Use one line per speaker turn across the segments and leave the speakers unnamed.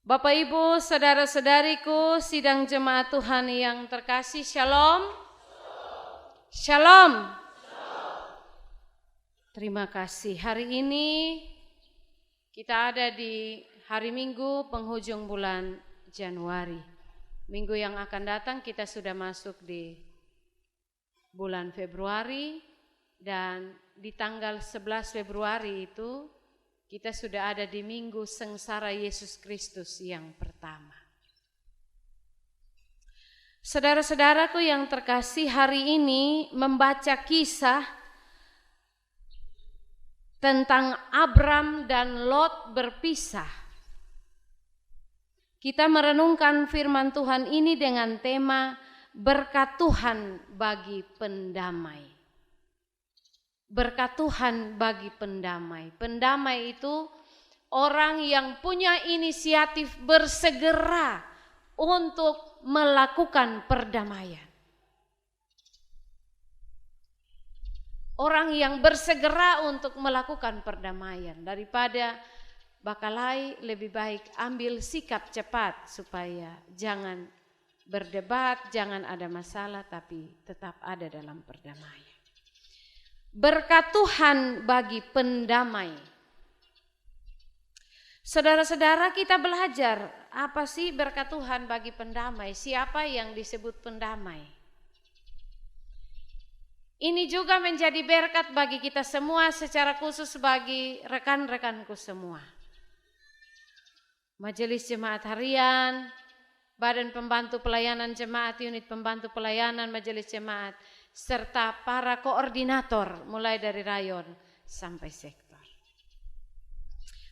Bapak Ibu, saudara-saudariku, sidang jemaat Tuhan yang terkasih, Shalom. Shalom. Terima kasih. Hari ini kita ada di hari Minggu penghujung bulan Januari. Minggu yang akan datang kita sudah masuk di bulan Februari, dan di tanggal 11 Februari itu kita sudah ada di minggu sengsara Yesus Kristus yang pertama. Saudara-saudaraku yang terkasih, hari ini membaca kisah tentang Abram dan Lot berpisah. Kita merenungkan firman Tuhan ini dengan tema berkat Tuhan bagi pendamai. Berkat Tuhan bagi pendamai. Pendamai itu orang yang punya inisiatif bersegera untuk melakukan perdamaian. Orang yang bersegera untuk melakukan perdamaian. Daripada bakalai, lebih baik ambil sikap cepat supaya jangan berdebat, jangan ada masalah, tapi tetap ada dalam perdamaian. Berkat Tuhan bagi pendamai. Saudara-saudara, kita belajar apa sih berkat Tuhan bagi pendamai? Siapa yang disebut pendamai? Ini juga menjadi berkat bagi kita semua, secara khusus bagi rekan-rekanku semua. Majelis Jemaat Harian, Badan Pembantu Pelayanan Jemaat, Unit Pembantu Pelayanan Majelis Jemaat, serta para koordinator mulai dari rayon sampai sektor.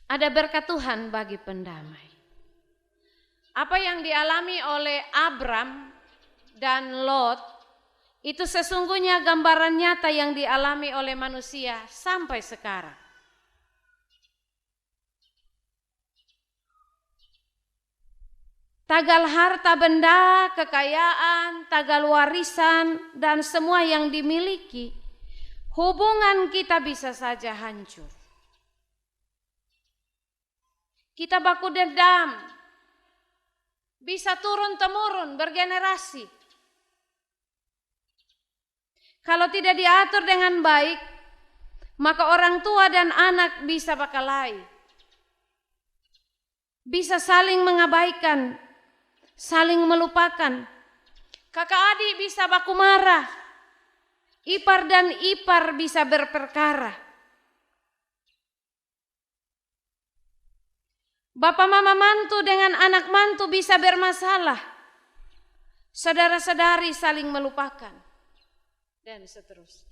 Ada berkat Tuhan bagi pendamai. Apa yang dialami oleh Abram dan Lot itu sesungguhnya gambaran nyata yang dialami oleh manusia sampai sekarang. Tagal harta benda, kekayaan, tagal warisan, dan semua yang dimiliki, hubungan kita bisa saja hancur. Kita baku dendam, bisa turun-temurun, bergenerasi. Kalau tidak diatur dengan baik, maka orang tua dan anak bisa bakalai. Bisa saling mengabaikan, saling melupakan. Kakak adik bisa baku marah. Ipar dan ipar bisa berperkara. Bapak mama mantu dengan anak mantu bisa bermasalah. Saudara-saudari saling melupakan. Dan seterusnya.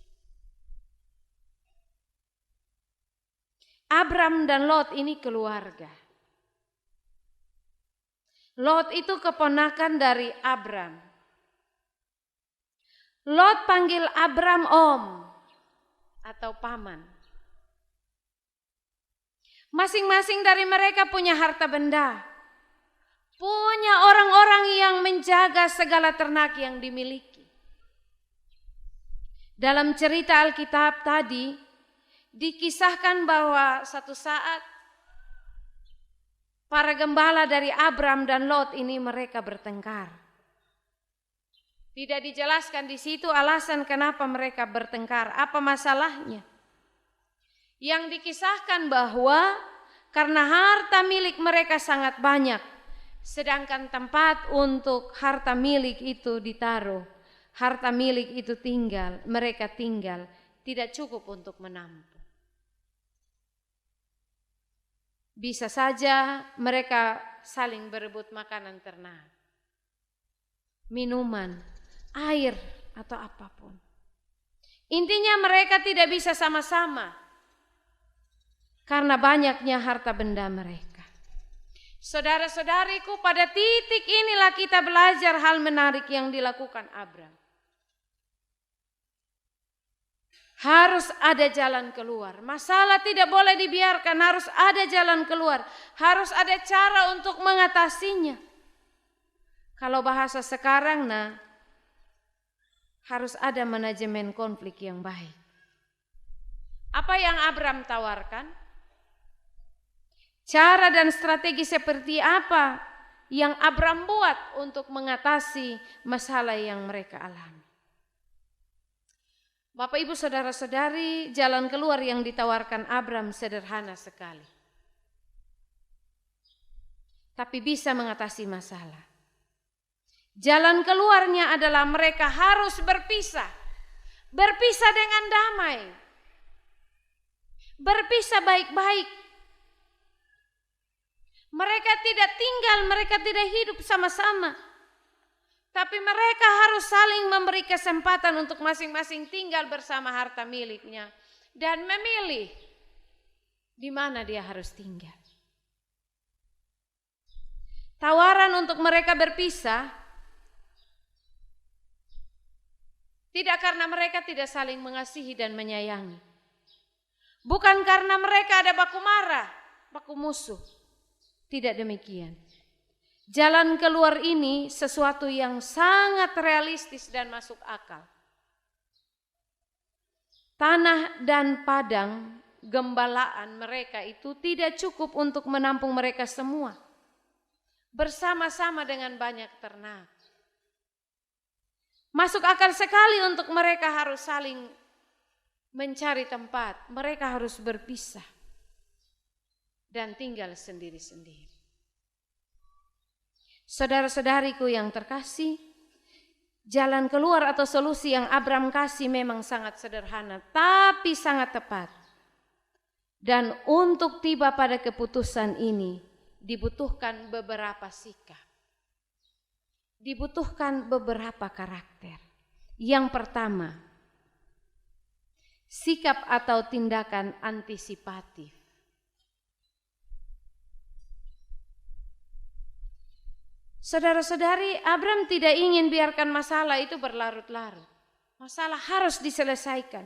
Abram dan Lot ini keluarga. Lot itu keponakan dari Abram. Lot panggil Abram om atau paman. Masing-masing dari mereka punya harta benda. Punya orang-orang yang menjaga segala ternak yang dimiliki. Dalam cerita Alkitab tadi dikisahkan bahwa satu saat para gembala dari Abram dan Lot ini mereka bertengkar. Tidak dijelaskan di situ alasan kenapa mereka bertengkar, apa masalahnya. Yang dikisahkan bahwa karena harta milik mereka sangat banyak, sedangkan tempat untuk harta milik itu ditaruh, harta milik itu mereka tinggal, tidak cukup untuk menampung. Bisa saja mereka saling berebut makanan ternak, minuman, air, atau apapun. Intinya mereka tidak bisa sama-sama karena banyaknya harta benda mereka. Saudara-saudariku, pada titik inilah kita belajar hal menarik yang dilakukan Abram. Harus ada jalan keluar. Masalah tidak boleh dibiarkan, harus ada jalan keluar. Harus ada cara untuk mengatasinya. Kalau bahasa sekarang, harus ada manajemen konflik yang baik. Apa yang Abram tawarkan? Cara dan strategi seperti apa yang Abram buat untuk mengatasi masalah yang mereka alami. Bapak Ibu Saudara-saudari, jalan keluar yang ditawarkan Abram sederhana sekali. Tapi bisa mengatasi masalah. Jalan keluarnya adalah mereka harus berpisah. Berpisah dengan damai. Berpisah baik-baik. Mereka tidak tinggal, mereka tidak hidup sama-sama. Tapi mereka harus saling memberi kesempatan untuk masing-masing tinggal bersama harta miliknya. Dan memilih di mana dia harus tinggal. Tawaran untuk mereka berpisah tidak karena mereka tidak saling mengasihi dan menyayangi. Bukan karena mereka ada baku marah, baku musuh. Tidak demikian. Jalan keluar ini sesuatu yang sangat realistis dan masuk akal. Tanah dan padang gembalaan mereka itu tidak cukup untuk menampung mereka semua. Bersama-sama dengan banyak ternak. Masuk akal sekali untuk mereka harus saling mencari tempat. Mereka harus berpisah. Dan tinggal sendiri-sendiri. Saudara-saudariku yang terkasih, jalan keluar atau solusi yang Abram kasih memang sangat sederhana, tapi sangat tepat. Dan untuk tiba pada keputusan ini, dibutuhkan beberapa sikap. Dibutuhkan beberapa karakter. Yang pertama, sikap atau tindakan antisipatif. Saudara-saudari, Abram tidak ingin biarkan masalah itu berlarut-larut. Masalah harus diselesaikan.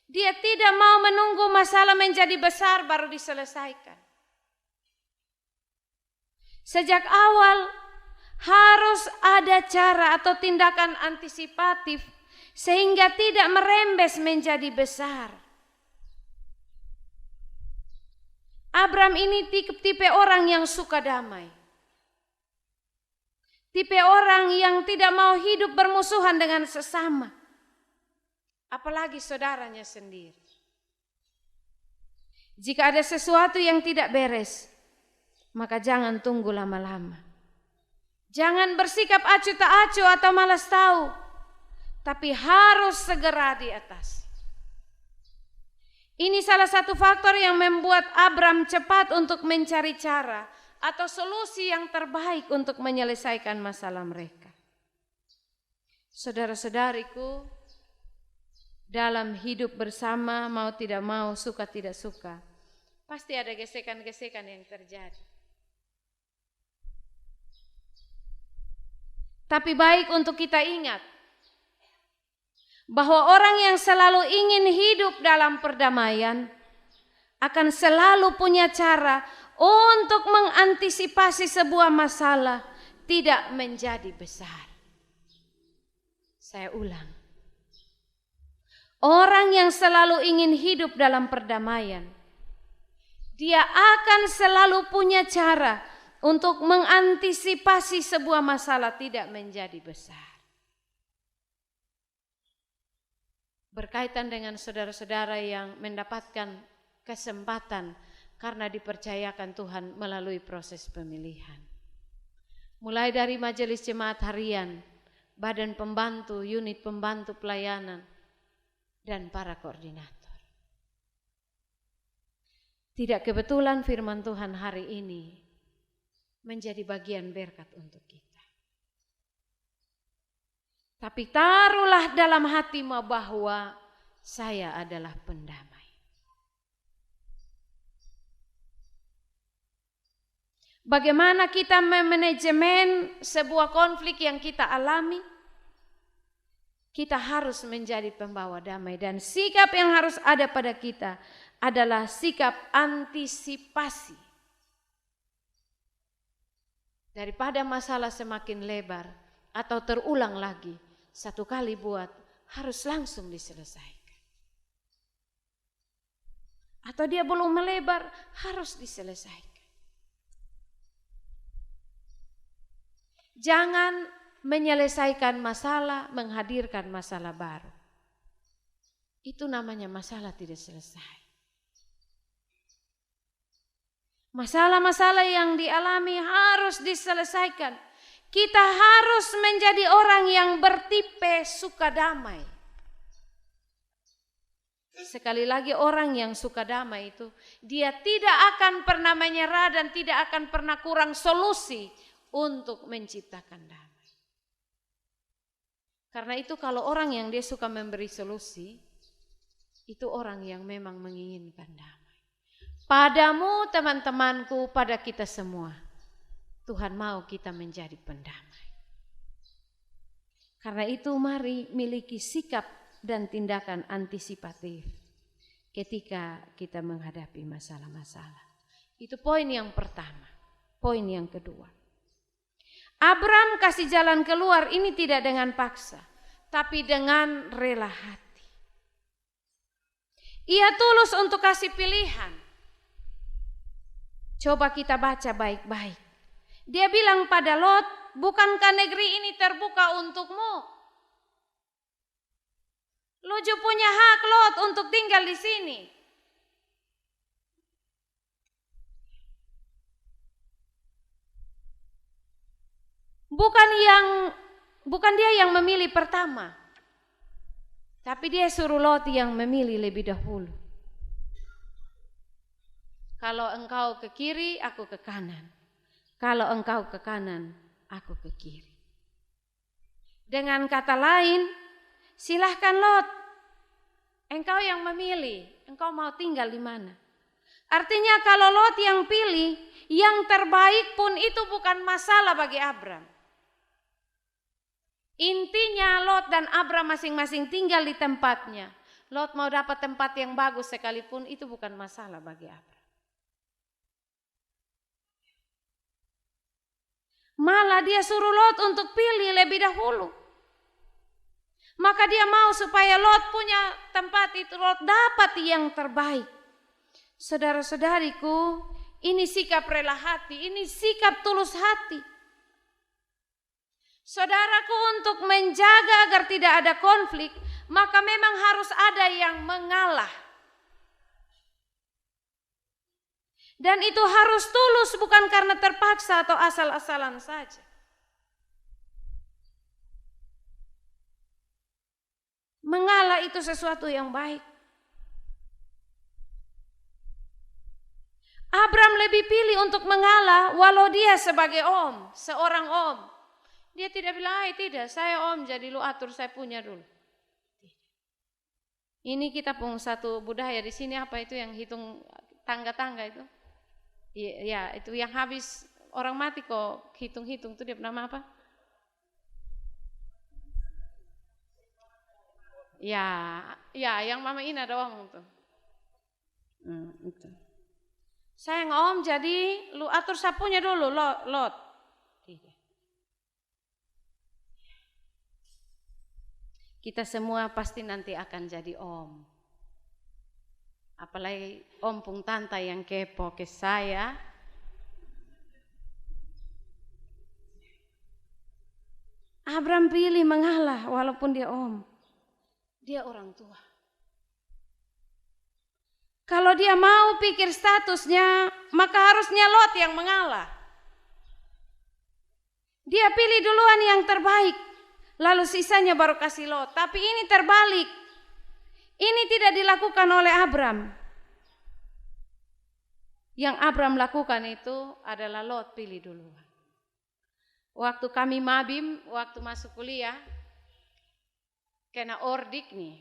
Dia tidak mau menunggu masalah menjadi besar baru diselesaikan. Sejak awal harus ada cara atau tindakan antisipatif sehingga tidak merembes menjadi besar. Abram ini tipe orang yang suka damai. Tipe orang yang tidak mau hidup bermusuhan dengan sesama. Apalagi saudaranya sendiri. Jika ada sesuatu yang tidak beres, maka jangan tunggu lama-lama. Jangan bersikap acuh tak acuh atau malas tahu. Tapi harus segera di atas. Ini salah satu faktor yang membuat Abram cepat untuk mencari cara atau solusi yang terbaik untuk menyelesaikan masalah mereka. Saudara-saudariku, dalam hidup bersama mau tidak mau, suka tidak suka, pasti ada gesekan-gesekan yang terjadi. Tapi baik untuk kita ingat bahwa orang yang selalu ingin hidup dalam perdamaian akan selalu punya cara untuk mengantisipasi sebuah masalah tidak menjadi besar. Saya ulang. Orang yang selalu ingin hidup dalam perdamaian, dia akan selalu punya cara untuk mengantisipasi sebuah masalah tidak menjadi besar. Berkaitan dengan saudara-saudara yang mendapatkan kesempatan karena dipercayakan Tuhan melalui proses pemilihan. Mulai dari majelis jemaat harian, badan pembantu, unit pembantu pelayanan, dan para koordinator. Tidak kebetulan firman Tuhan hari ini menjadi bagian berkat untuk kita. Tapi taruhlah dalam hatimu bahwa saya adalah pendamai. Bagaimana kita memanajemen sebuah konflik yang kita alami? Kita harus menjadi pembawa damai dan sikap yang harus ada pada kita adalah sikap antisipasi. Daripada masalah semakin lebar atau terulang lagi, satu kali buat harus langsung diselesaikan. atau dia belum melebar, harus diselesaikan. Jangan menyelesaikan masalah, menghadirkan masalah baru. Itu namanya masalah tidak selesai. Masalah-masalah yang dialami harus diselesaikan. Kita harus menjadi orang yang bertipe suka damai. Sekali lagi, orang yang suka damai itu, dia tidak akan pernah menyerah dan tidak akan pernah kurang solusi untuk menciptakan damai. Karena itu kalau orang yang dia suka memberi solusi, itu orang yang memang menginginkan damai. Padamu teman-temanku, pada kita semua, Tuhan mau kita menjadi pendamai. Karena itu mari miliki sikap dan tindakan antisipatif ketika kita menghadapi masalah-masalah. Itu poin yang pertama. Poin yang kedua, Abram kasih jalan keluar ini tidak dengan paksa, tapi dengan rela hati. Ia tulus untuk kasih pilihan. Coba kita baca baik-baik. Dia bilang pada Lot, bukankah negeri ini terbuka untukmu? Lu juga punya hak, Lot, untuk tinggal di sini. Bukan dia yang memilih pertama, tapi dia suruh Lot yang memilih lebih dahulu. Kalau engkau ke kiri, aku ke kanan. Kalau engkau ke kanan, aku ke kiri. Dengan kata lain, silahkan Lot, engkau yang memilih, engkau mau tinggal di mana. Artinya kalau Lot yang pilih, yang terbaik pun itu bukan masalah bagi Abram. Intinya Lot dan Abram masing-masing tinggal di tempatnya. Lot mau dapat tempat yang bagus sekalipun itu bukan masalah bagi Abram. Malah dia suruh Lot untuk pilih lebih dahulu. Maka dia mau supaya Lot punya tempat itu, Lot dapat yang terbaik. Saudara-saudariku, ini sikap rela hati, ini sikap tulus hati. Saudaraku, untuk menjaga agar tidak ada konflik, maka memang harus ada yang mengalah. Dan itu harus tulus, bukan karena terpaksa atau asal-asalan saja. Mengalah itu sesuatu yang baik. Abram lebih pilih untuk mengalah walau dia sebagai seorang om. Dia tidak bilang, tidak, saya om, jadi lu atur, saya punya dulu. Ini kita pun satu budaya di sini, apa itu yang hitung tangga-tangga itu? Ya, itu yang habis orang mati kok hitung-hitung, itu dia nama apa? Ya, yang Mama Ina doang tuh. Itu. Saya om, jadi lu atur sapunya dulu, Lot. Kita semua pasti nanti akan jadi om. Apalagi om pung tanta yang kepo ke saya. Abram pilih mengalah walaupun dia om. Dia orang tua. Kalau dia mau pikir statusnya, maka harusnya Lot yang mengalah. Dia pilih duluan yang terbaik, lalu sisanya baru kasih Lot. Tapi ini terbalik. Ini tidak dilakukan oleh Abram. Yang Abram lakukan itu adalah Lot pilih duluan. Waktu kami mabim, waktu masuk kuliah, kena ordik nih.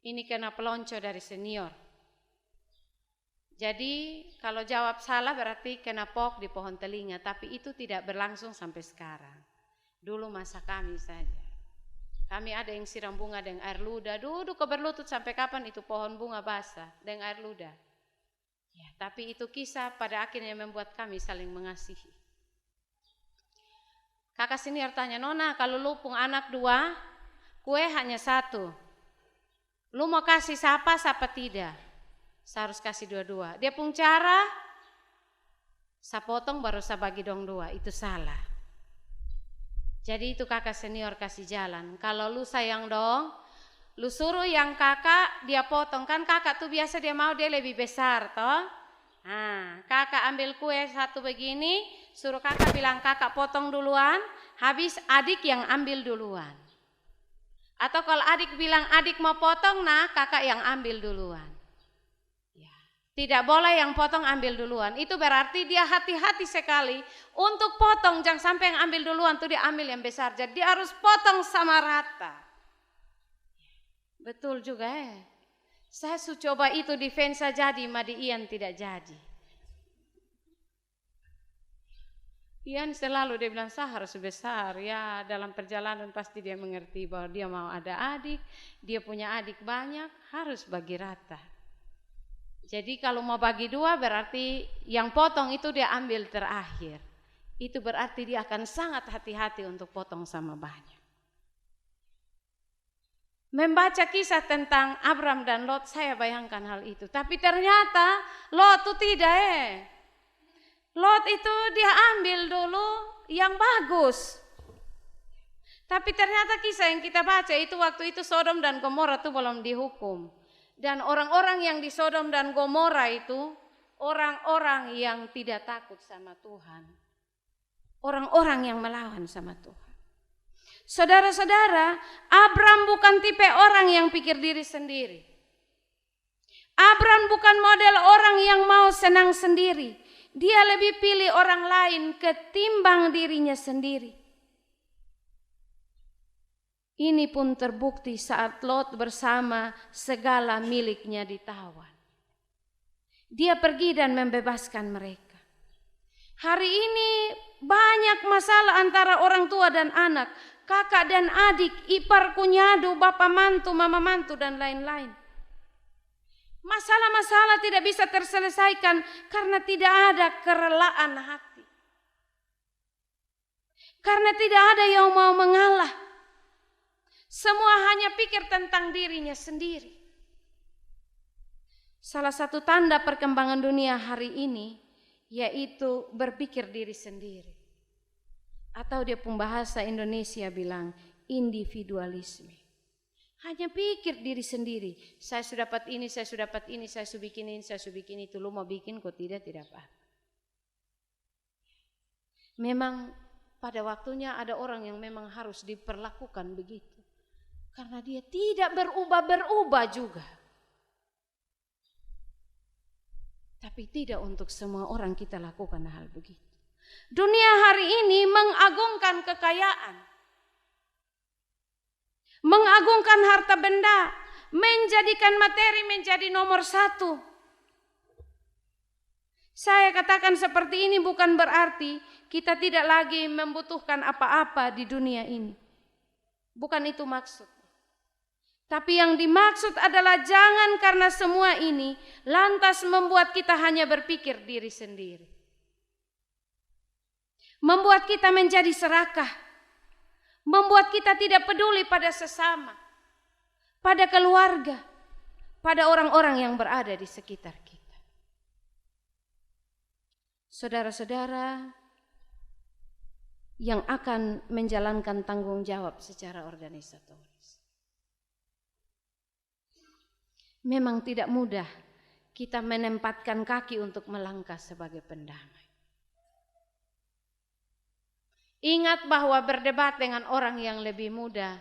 Ini kena pelonco dari senior. Jadi kalau jawab salah berarti kena pok di pohon telinga. Tapi itu tidak berlangsung sampai sekarang. Dulu masa kami saja. Kami ada yang siram bunga dengan air ludah. Duduk ke berlutut sampai kapan itu pohon bunga basah dengan air ludah. Ya, tapi itu kisah pada akhirnya membuat kami saling mengasihi. Kakak senior tanya, Nona, kalau lu pung anak 2, kue hanya 1. Lu mau kasih siapa tidak? Saya harus kasih dua-dua. Dia pun cara, saya potong baru saya bagi dong dua. Itu salah. Jadi itu kakak senior kasih jalan. Kalau lu sayang dong, lu suruh yang kakak dia potong. Kan kakak tuh biasa dia mau dia lebih besar toh. Nah, kakak ambil kue satu begini, suruh kakak bilang kakak potong duluan, habis adik yang ambil duluan. Atau kalau adik bilang adik mau potong, nah kakak yang ambil duluan. Ya. Tidak boleh yang potong ambil duluan. Itu berarti dia hati-hati sekali untuk potong, jangan sampai yang ambil duluan tuh dia ambil yang besar. Jadi dia harus potong sama rata. Betul juga ya. Saya coba itu di Vensa jadi, Madi Ian tidak jadi. Ian selalu dia bilang saya harus besar. Ya dalam perjalanan pasti dia mengerti bahwa dia mau ada adik, dia punya adik banyak, harus bagi rata. Jadi kalau mau bagi dua berarti yang potong itu dia ambil terakhir. Itu berarti dia akan sangat hati-hati untuk potong sama banyak. Membaca kisah tentang Abram dan Lot, saya bayangkan hal itu. Tapi ternyata Lot itu tidak Lot itu dia ambil dulu yang bagus. Tapi ternyata kisah yang kita baca itu waktu itu Sodom dan Gomora itu belum dihukum. Dan orang-orang yang di Sodom dan Gomora itu orang-orang yang tidak takut sama Tuhan. Orang-orang yang melawan sama Tuhan. Saudara-saudara, Abram bukan tipe orang yang pikir diri sendiri. Abram bukan model orang yang mau senang sendiri. Dia lebih pilih orang lain ketimbang dirinya sendiri. Ini pun terbukti saat Lot bersama segala miliknya ditawan. Dia pergi dan membebaskan mereka. Hari ini banyak masalah antara orang tua dan anak. Kakak dan adik, ipar kunyadu, bapak mantu, mama mantu, dan lain-lain. Masalah-masalah tidak bisa terselesaikan karena tidak ada kerelaan hati. Karena tidak ada yang mau mengalah. Semua hanya pikir tentang dirinya sendiri. Salah satu tanda perkembangan dunia hari ini yaitu berpikir diri sendiri. Atau dia pembahasa Indonesia bilang individualisme. Hanya pikir diri sendiri. Saya sudah dapat ini, saya sudah dapat ini, saya sudah bikin ini, saya sudah bikin itu. Lu mau bikin kok tidak apa. Memang pada waktunya ada orang yang memang harus diperlakukan begitu. Karena dia tidak berubah juga. Tapi tidak untuk semua orang kita lakukan hal begitu. Dunia hari ini mengagungkan kekayaan, mengagungkan harta benda, menjadikan materi menjadi nomor satu. Saya katakan seperti ini bukan berarti kita tidak lagi membutuhkan apa-apa di dunia ini. Bukan itu maksud. Tapi yang dimaksud adalah jangan karena semua ini lantas membuat kita hanya berpikir diri sendiri. Membuat kita menjadi serakah. Membuat kita tidak peduli pada sesama. Pada keluarga. Pada orang-orang yang berada di sekitar kita. Saudara-saudara yang akan menjalankan tanggung jawab secara organisatoris. Memang tidak mudah kita menempatkan kaki untuk melangkah sebagai pendamai. Ingat bahwa berdebat dengan orang yang lebih muda,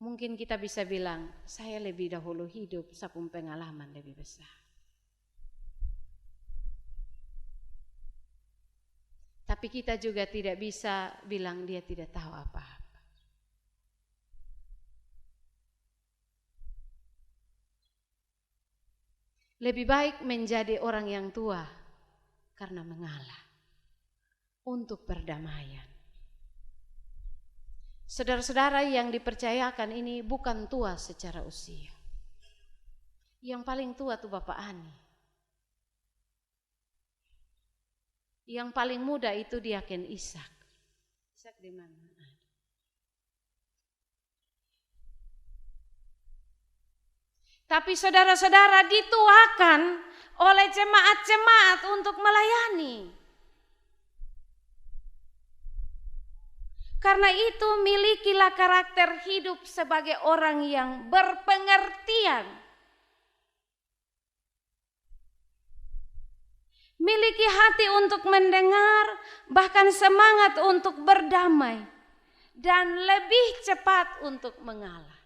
mungkin kita bisa bilang, saya lebih dahulu hidup, saya punya pengalaman lebih besar. Tapi kita juga tidak bisa bilang dia tidak tahu apa-apa. Lebih baik menjadi orang yang tua karena mengalah. Untuk perdamaian. Saudara-saudara yang dipercayakan ini bukan tua secara usia. Yang paling tua tuh Bapak Ani. Yang paling muda itu Diaken Ishak. Ishak di mana? Tapi saudara-saudara dituakan oleh jemaat-jemaat untuk melayani. Karena itu milikilah karakter hidup sebagai orang yang berpengertian. Miliki hati untuk mendengar, bahkan semangat untuk berdamai, dan lebih cepat untuk mengalah.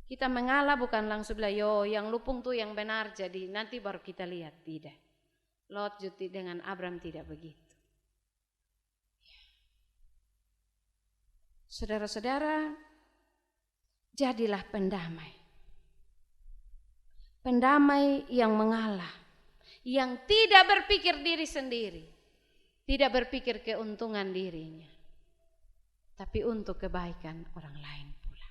Kita mengalah bukan langsung bilang, yo yang lupung tuh yang benar, jadi nanti baru kita lihat. Tidak. Lot juga dengan Abram tidak begitu. Saudara-saudara, jadilah pendamai. Pendamai yang mengalah, yang tidak berpikir diri sendiri, tidak berpikir keuntungan dirinya, tapi untuk kebaikan orang lain pula.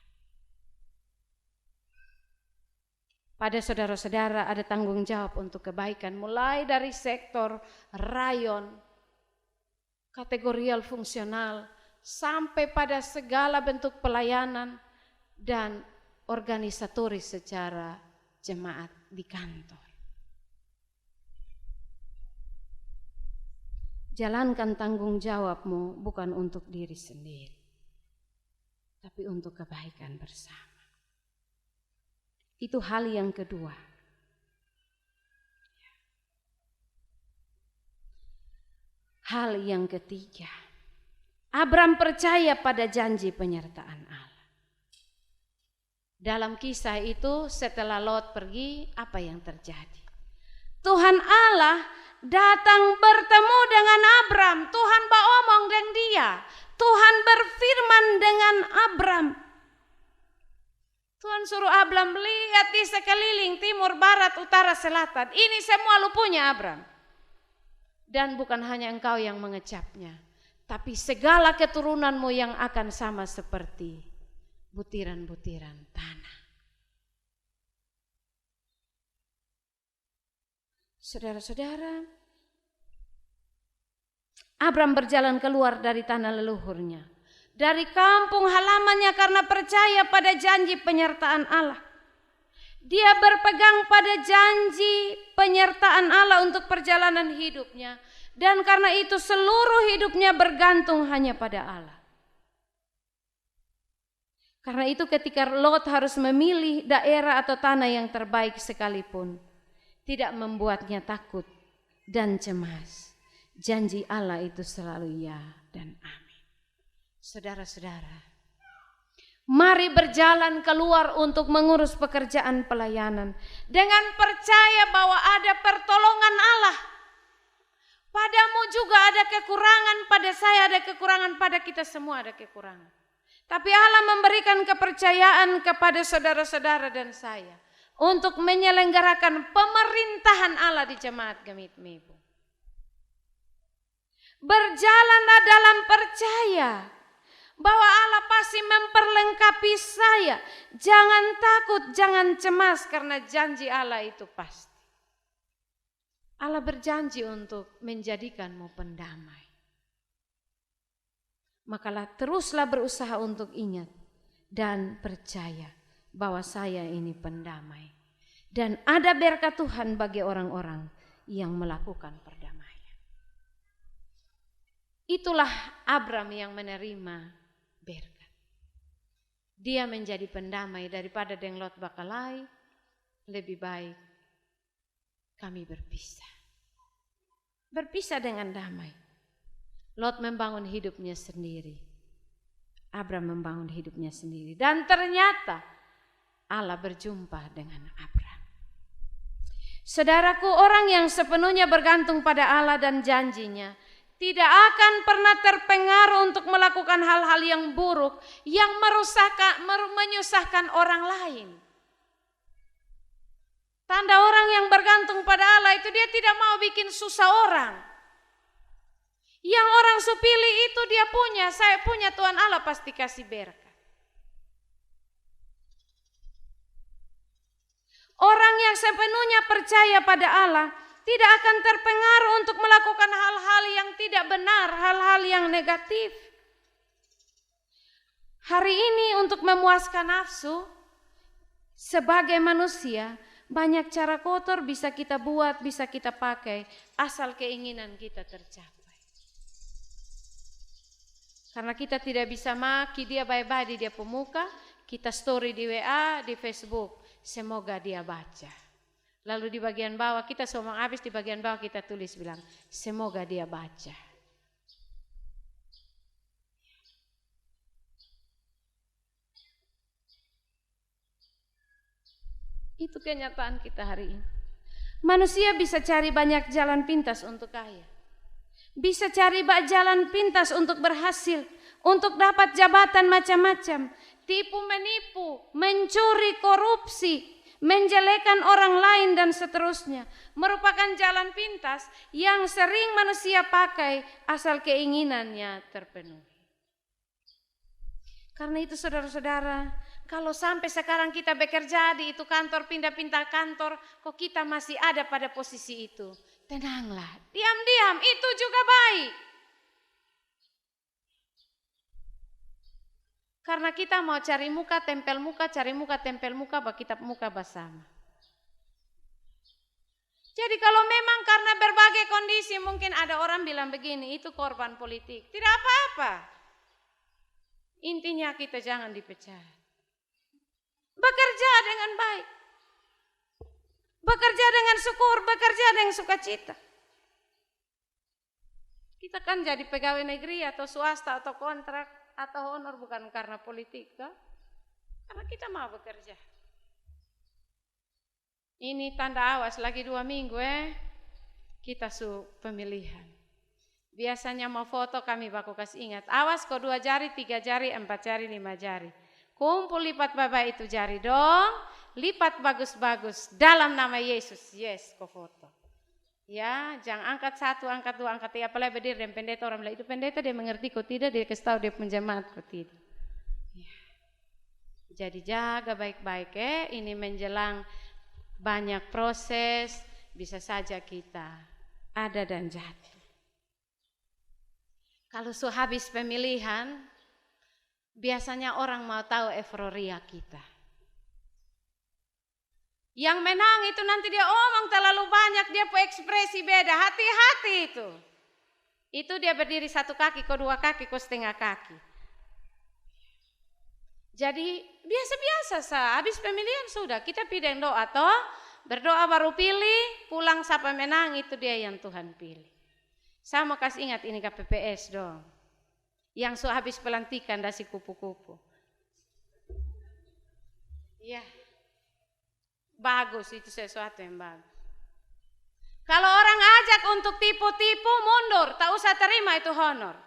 Pada saudara-saudara ada tanggung jawab untuk kebaikan, mulai dari sektor rayon, kategorial fungsional, sampai pada segala bentuk pelayanan dan organisatoris secara jemaat di kantor. Jalankan tanggung jawabmu bukan untuk diri sendiri, tapi untuk kebaikan bersama. Itu hal yang kedua. Hal yang ketiga, Abram percaya pada janji penyertaan Allah. Dalam kisah itu setelah Lot pergi, apa yang terjadi? Tuhan Allah datang bertemu dengan Abram. Tuhan beromong dengan dia. Tuhan berfirman dengan Abram. Tuhan suruh Abram, lihat di sekeliling timur, barat, utara, selatan. Ini semua lu punya Abram. Dan bukan hanya engkau yang mengecapnya, tapi segala keturunanmu yang akan sama seperti butiran-butiran tanah. Saudara-saudara, Abram berjalan keluar dari tanah leluhurnya, dari kampung halamannya karena percaya pada janji penyertaan Allah. Dia berpegang pada janji penyertaan Allah untuk perjalanan hidupnya, dan karena itu seluruh hidupnya bergantung hanya pada Allah. Karena itu ketika Lot harus memilih daerah atau tanah yang terbaik sekalipun, tidak membuatnya takut dan cemas. Janji Allah itu selalu ya dan amin. Saudara-saudara, mari berjalan keluar untuk mengurus pekerjaan pelayanan dengan percaya bahwa ada pertolongan Allah. Padamu juga ada kekurangan, pada saya ada kekurangan, pada kita semua ada kekurangan. Tapi Allah memberikan kepercayaan kepada saudara-saudara dan saya untuk menyelenggarakan pemerintahan Allah di jemaat Gemit Mebu. Berjalanlah dalam percaya bahwa Allah pasti memperlengkapi saya. Jangan takut, jangan cemas, karena janji Allah itu pasti. Allah berjanji untuk menjadikanmu pendamai. Makalah teruslah berusaha untuk ingat dan percaya bahwa saya ini pendamai. Dan ada berkat Tuhan bagi orang-orang yang melakukan perdamaian. Itulah Abram yang menerima berkat. Dia menjadi pendamai daripada dengan Lot bakalai. Lebih baik kami berpisah. Berpisah dengan damai. Lot membangun hidupnya sendiri. Abram membangun hidupnya sendiri. Dan ternyata Allah berjumpa dengan Abram. Saudaraku, orang yang sepenuhnya bergantung pada Allah dan janjinya tidak akan pernah terpengaruh untuk melakukan hal-hal yang buruk yang menyusahkan orang lain. Tanda orang yang bergantung pada Allah itu dia tidak mau bikin susah orang. Yang orang supili itu dia punya, saya punya, Tuhan Allah pasti kasih berkat. Orang yang sepenuhnya percaya pada Allah tidak akan terpengaruh untuk melakukan hal-hal yang tidak benar, hal-hal yang negatif. Hari ini untuk memuaskan nafsu sebagai manusia, banyak cara kotor bisa kita buat, bisa kita pakai, asal keinginan kita tercapai. Karena kita tidak bisa maki dia baik-baik di dia pemuka, kita story di WA, di Facebook, semoga dia baca. Lalu di bagian bawah kita somong habis, di bagian bawah kita tulis bilang, semoga dia baca. Itu kenyataan kita hari ini. Manusia bisa cari banyak jalan pintas untuk kaya. Bisa cari jalan pintas untuk berhasil, untuk dapat jabatan macam-macam. Tipu menipu, mencuri, korupsi, menjelekan orang lain dan seterusnya. Merupakan jalan pintas yang sering manusia pakai asal keinginannya terpenuhi. Karena itu saudara-saudara, kalau sampai sekarang kita bekerja di itu kantor, pindah-pindah kantor, kok kita masih ada pada posisi itu, tenanglah, diam-diam, itu juga baik. Karena kita mau cari muka, tempel muka, cari muka, tempel muka, kita muka bersama. Jadi kalau memang karena berbagai kondisi, mungkin ada orang bilang begini, itu korban politik. Tidak apa-apa. Intinya kita jangan dipecat. Bekerja dengan baik. Bekerja dengan syukur, bekerja dengan sukacita. Kita kan jadi pegawai negeri atau swasta atau kontrak atau honor bukan karena politik, kan? Karena kita mau bekerja. Ini tanda awas lagi 2 minggu kita pemilihan. Biasanya mau foto kami baku kasih ingat. Awas kok 2 jari, 3 jari, 4 jari, 5 jari. Kumpul lipat bapak itu jari dong. Lipat bagus-bagus dalam nama Yesus. Yes, kok foto. Ya, jangan angkat 1, angkat 2, angkat 3. Apalagi berdiri dan pendeta orang bilang itu pendeta dia mengerti kok tidak, dia kasih tahu dia penjemaat kok tidak. Ya. Jadi jaga baik-baik ini menjelang banyak proses, bisa saja kita ada dan jatuh. Kalau habis pemilihan, biasanya orang mau tahu euforia kita. Yang menang itu nanti dia omong terlalu banyak, dia punya ekspresi beda, hati-hati itu. Itu dia berdiri 1 kaki, kok 2 kaki, kok setengah kaki. Jadi biasa-biasa habis pemilihan sudah, kita pideng doa toh, berdoa baru pilih, pulang siapa menang itu dia yang Tuhan pilih. Saya mau kasih ingat ini KPPS dong. Yang habis pelantikan dasi kupu-kupu. Iya. Bagus, itu sesuatu yang bagus. Kalau orang ajak untuk tipu-tipu, mundur, tak usah terima itu honor.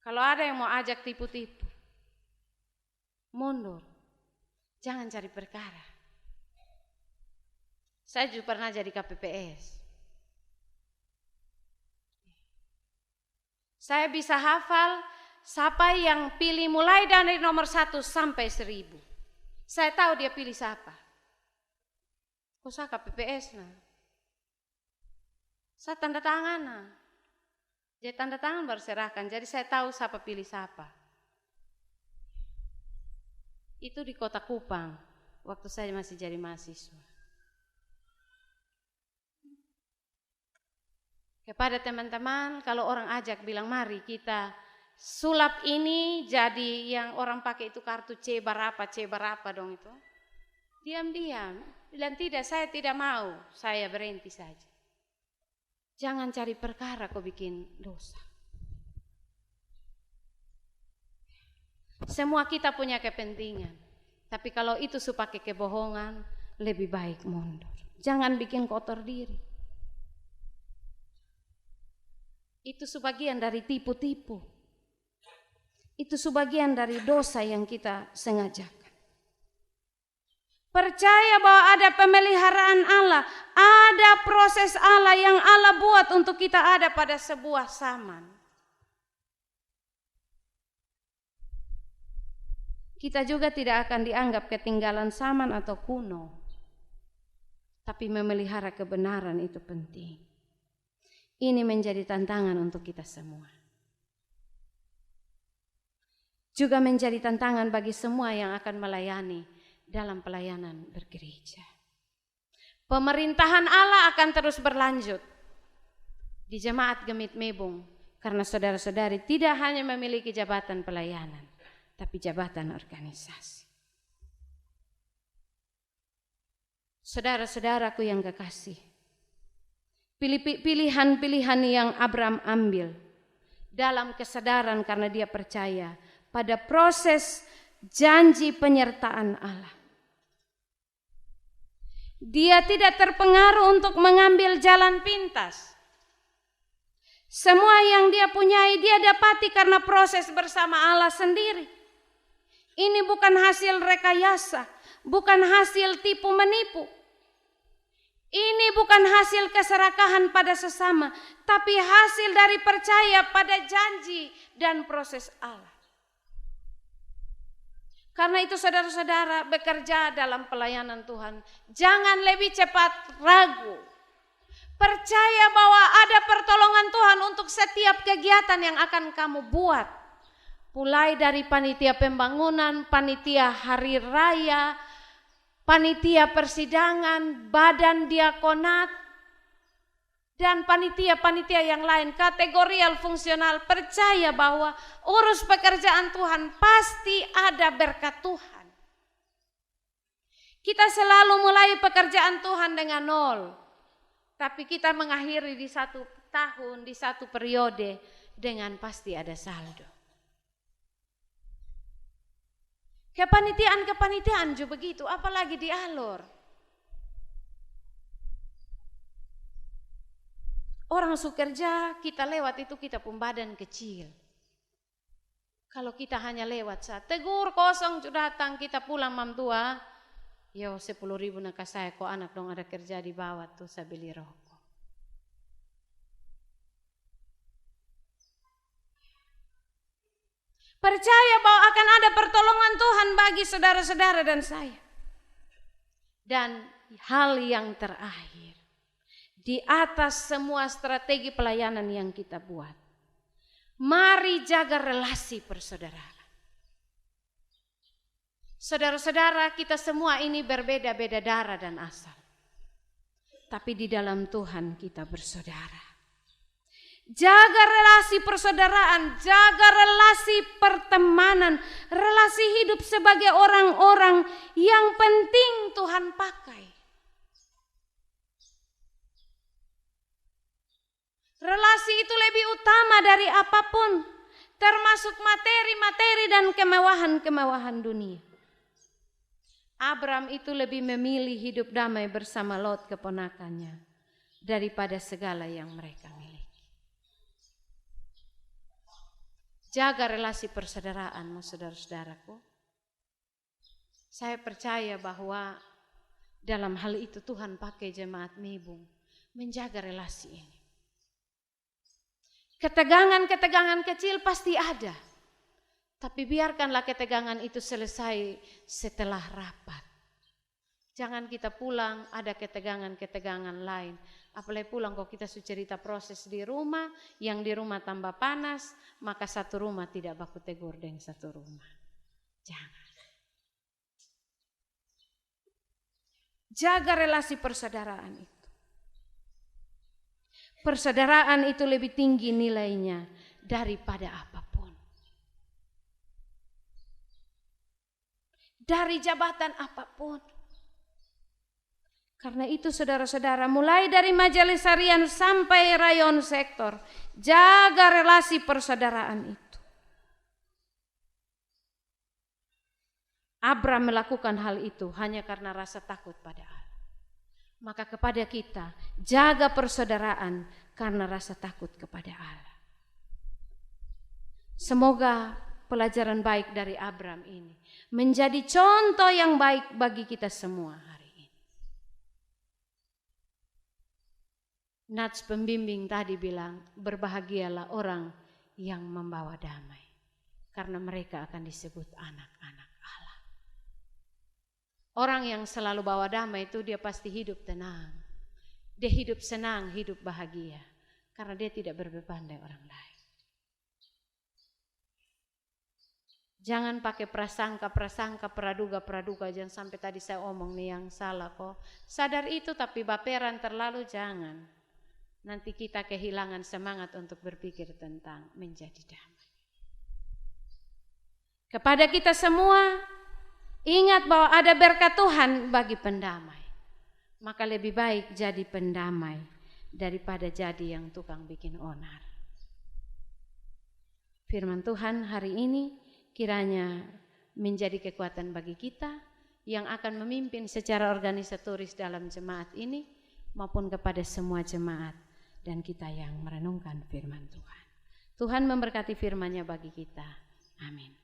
Kalau ada yang mau ajak tipu-tipu, mundur. Jangan cari perkara. Saya juga pernah jadi KPPS. Saya bisa hafal siapa yang pilih mulai dari nomor 1 sampai 1000. Saya tahu dia pilih siapa. Kok saya KPPS nah? Saya tanda tangan nah. Dia tanda tangan baru serahkan. Jadi saya tahu siapa pilih siapa. Itu di Kota Kupang. Waktu saya masih jadi mahasiswa. Kepada teman-teman, kalau orang ajak bilang mari kita sulap ini jadi yang orang pakai itu kartu C berapa dong itu. Diam-diam, bilang tidak, saya tidak mau, saya berhenti saja. Jangan cari perkara kau bikin dosa. Semua kita punya kepentingan, tapi kalau itu pakai kebohongan, lebih baik mundur. Jangan bikin kotor diri. Itu sebagian dari tipu-tipu. Itu sebagian dari dosa yang kita sengajakan. Percaya bahwa ada pemeliharaan Allah, ada proses Allah yang Allah buat untuk kita ada pada sebuah zaman. Kita juga tidak akan dianggap ketinggalan zaman atau kuno. Tapi memelihara kebenaran itu penting. Ini menjadi tantangan untuk kita semua. juga menjadi tantangan bagi semua yang akan melayani dalam pelayanan bergereja. Pemerintahan Allah akan terus berlanjut di Jemaat Gemit Mebung, karena saudara-saudari tidak hanya memiliki jabatan pelayanan, tapi jabatan organisasi. Saudara-saudaraku yang kekasih, pilihan-pilihan yang Abraham ambil dalam kesadaran karena dia percaya pada proses janji penyertaan Allah. Dia tidak terpengaruh untuk mengambil jalan pintas. Semua yang dia punyai dia dapati karena proses bersama Allah sendiri. Ini bukan hasil rekayasa, bukan hasil tipu menipu. Ini bukan hasil keserakahan pada sesama, tapi hasil dari percaya pada janji dan proses Allah. Karena itu saudara-saudara, bekerja dalam pelayanan Tuhan, jangan lebih cepat ragu. Percaya bahwa ada pertolongan Tuhan untuk setiap kegiatan yang akan kamu buat. Mulai dari panitia pembangunan, panitia hari raya, panitia persidangan, badan diakonat, dan panitia-panitia yang lain, kategorial fungsional. Percaya bahwa urus pekerjaan Tuhan pasti ada berkat Tuhan. Kita selalu mulai pekerjaan Tuhan dengan nol, tapi kita mengakhiri di satu tahun, di satu periode dengan pasti ada saldo. Kepanitiaan juga begitu, apalagi di alur. Orang sukerja, kita lewat itu kita pun badan kecil. Kalau kita hanya lewat saat tegur kosong sudah datang, kita pulang mam tua, yo 10.000 nak saya kok anak dong ada kerja di bawah tuh saya beli rokok. Percaya bahwa akan ada pertolongan Tuhan bagi saudara-saudara dan saya. Dan hal yang terakhir, di atas semua strategi pelayanan yang kita buat, mari jaga relasi persaudaraan. Saudara-saudara, kita semua ini berbeda-beda darah dan asal, tapi di dalam Tuhan kita bersaudara. Jaga relasi persaudaraan, jaga relasi pertemanan, relasi hidup sebagai orang-orang yang penting Tuhan pakai. Relasi itu lebih utama dari apapun, termasuk materi-materi dan kemewahan-kemewahan dunia. Abraham itu lebih memilih hidup damai bersama Lot keponakannya daripada segala yang mereka miliki. Jaga relasi persaudaraan, saudara-saudaraku. Saya percaya bahwa dalam hal itu Tuhan pakai Jemaat Mebung menjaga relasi ini. Ketegangan-ketegangan kecil pasti ada, tapi biarkanlah ketegangan itu selesai setelah rapat. Jangan kita pulang ada ketegangan-ketegangan lain. Apalagi pulang kok kita sudah cerita proses di rumah, yang di rumah tambah panas, maka satu rumah tidak baku tegur dengan satu rumah. Jangan. Jaga relasi persaudaraan itu. Persaudaraan itu lebih tinggi nilainya daripada apapun. Dari jabatan apapun. Karena itu saudara-saudara, mulai dari majelis harian sampai rayon sektor, jaga relasi persaudaraan itu. Abraham melakukan hal itu hanya karena rasa takut pada Allah. Maka kepada kita, jaga persaudaraan karena rasa takut kepada Allah. Semoga pelajaran baik dari Abraham ini menjadi contoh yang baik bagi kita semua hari. Nats pembimbing tadi bilang, berbahagialah orang yang membawa damai, karena mereka akan disebut anak-anak Allah. Orang yang selalu bawa damai itu dia pasti hidup tenang. Dia hidup senang, hidup bahagia, karena dia tidak berbeban dari orang lain. Jangan pakai prasangka, praduga, jangan sampai tadi saya omong nih yang salah kok. Sadar itu tapi baperan terlalu jangan. Nanti kita kehilangan semangat untuk berpikir tentang menjadi damai. Kepada kita semua, ingat bahwa ada berkat Tuhan bagi pendamai. Maka lebih baik jadi pendamai daripada jadi yang tukang bikin onar. Firman Tuhan hari ini kiranya menjadi kekuatan bagi kita yang akan memimpin secara organisatoris dalam jemaat ini maupun kepada semua jemaat dan kita yang merenungkan firman Tuhan. Tuhan memberkati firman-Nya bagi kita. Amin.